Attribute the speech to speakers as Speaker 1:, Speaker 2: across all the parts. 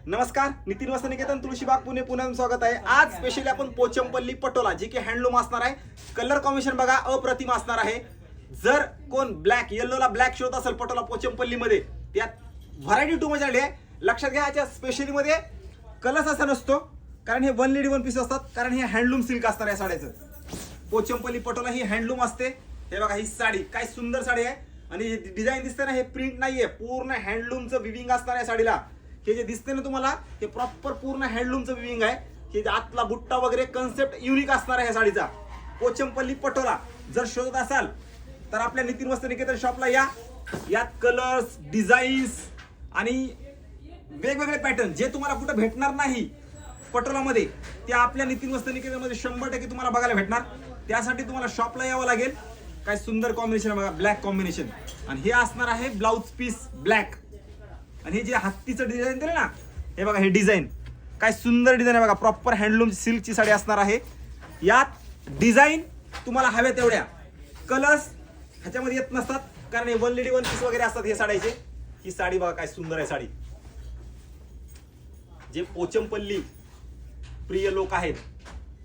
Speaker 1: नमस्कार, नितीन वसनिकेतन तुळशीबाग पुणे पुन्हा स्वागत आहे. आज स्पेशली आपण पोचमपल्ली पटोला जे की हँडलूम असणार आहे. कलर कॉम्बिनेशन बघा अप्रतिम असणार आहे. जर कोण ब्लॅक येल्लोला ब्लॅक शोध असेल पटोला पोचमपल्ली मध्ये, त्यात व्हरायटी टू मच आली आहे. लक्षात घ्या, याच्या स्पेशली मध्ये कलर्स असा नसतो, कारण हे वन लेडी वन पीस असतात, कारण हे हँडलूम सिल्क असणार आहे साड्याचं. पोचमपल्ली पटोला ही हँडलूम असते. हे बघा ही साडी काय सुंदर साडी आहे आणि डिझाईन दिसते ना, हे प्रिंट नाहीये, पूर्ण हँडलूमचं विविंग असणार आहे साडीला. हे जे दिसते ना तुम्हाला, हे प्रॉपर पूर्ण हँडलूमचं विविंग आहे. हे आतला बुट्टा वगैरे कन्सेप्ट युनिक असणार आहे साडीचा. पोचमपल्ली पटोला जर शोधत असाल तर आपल्या नितीन वस्त्रनिकेतन शॉपला या. यात कलर्स, डिझाईन्स आणि वेगवेगळे पॅटर्न जे तुम्हाला कुठे भेटणार नाही पटोलामध्ये, ते आपल्या नितीन वस्त्रनिकेतनमध्ये 100% तुम्हाला बघायला भेटणार. त्यासाठी तुम्हाला शॉपला यावं लागेल. काय सुंदर कॉम्बिनेशन बघा, ब्लॅक कॉम्बिनेशन, आणि हे असणार आहे ब्लाउज पीस ब्लॅक. आणि हे जे हत्तीचं डिझाईन दिलं ना, हे बघा हे डिझाईन काय सुंदर डिझाईन आहे बघा. प्रॉपर हँडलूम सिल्कची साडी असणार आहे. यात डिझाईन तुम्हाला हव्या तेवढ्या, कलर्स ह्याच्यामध्ये येत नसतात, कारण हे वन लेडी वन पीस वगैरे असतात हे साड्याचे. ही साडी बघा काय सुंदर आहे साडी. जे पोचमपल्ली प्रिय लोक आहेत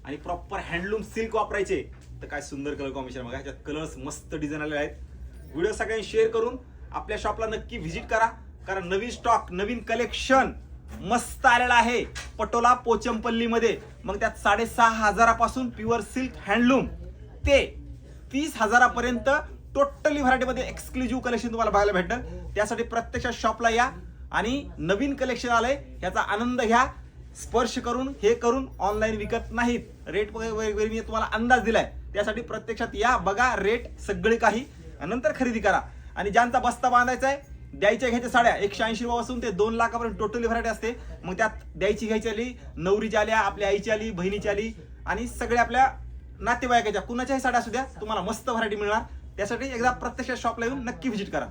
Speaker 1: आणि प्रॉपर हँडलूम सिल्क वापरायचे, तर काय सुंदर कलर कॉम्बिनेशन बघा. ह्याच्यात कलर्स मस्त डिझाईन आलेले आहेत. व्हिडिओ सगळ्यांनी शेअर करून आपल्या शॉपला नक्की व्हिजिट करा, कारण नवीन स्टॉक नवीन कलेक्शन मस्त आलेला आहे पटोला पोचमपल्ली मध्ये. मग त्यात 6,500 पासून प्युअर सिल्क हँडलूम ते 30,000 पर्यंत टोटली व्हरायटी मध्ये एक्सक्लुझिव्ह कलेक्शन तुम्हाला बघायला भेटणार. त्यासाठी प्रत्यक्ष शॉपला या आणि नवीन कलेक्शन आलंय ह्याचा आनंद घ्या. स्पर्श करून हे करून ऑनलाईन विकत नाहीत. रेट वगैरे मी तुम्हाला अंदाज दिलाय, त्यासाठी प्रत्यक्षात या, बघा रेट सगळे काही, नंतर खरेदी करा. आणि ज्यांचा बस्ता बांधायचा आहे, द्यायच्या घ्यायच्या साड्या 180 पासून ते 2 लाखापर्यंत टोटली व्हरायटी असते. मग त्यात द्यायची घ्यायची आली, नवरीची आल्या, आपल्या आईची आली, बहिणीची आली, आणि सगळ्या आपल्या नातेवाईकाच्या कुणाच्याही साड्या असू द्या, तुम्हाला मस्त व्हरायटी मिळणार. त्यासाठी एकदा प्रत्यक्ष शॉपला येऊन नक्की व्हिजिट करा.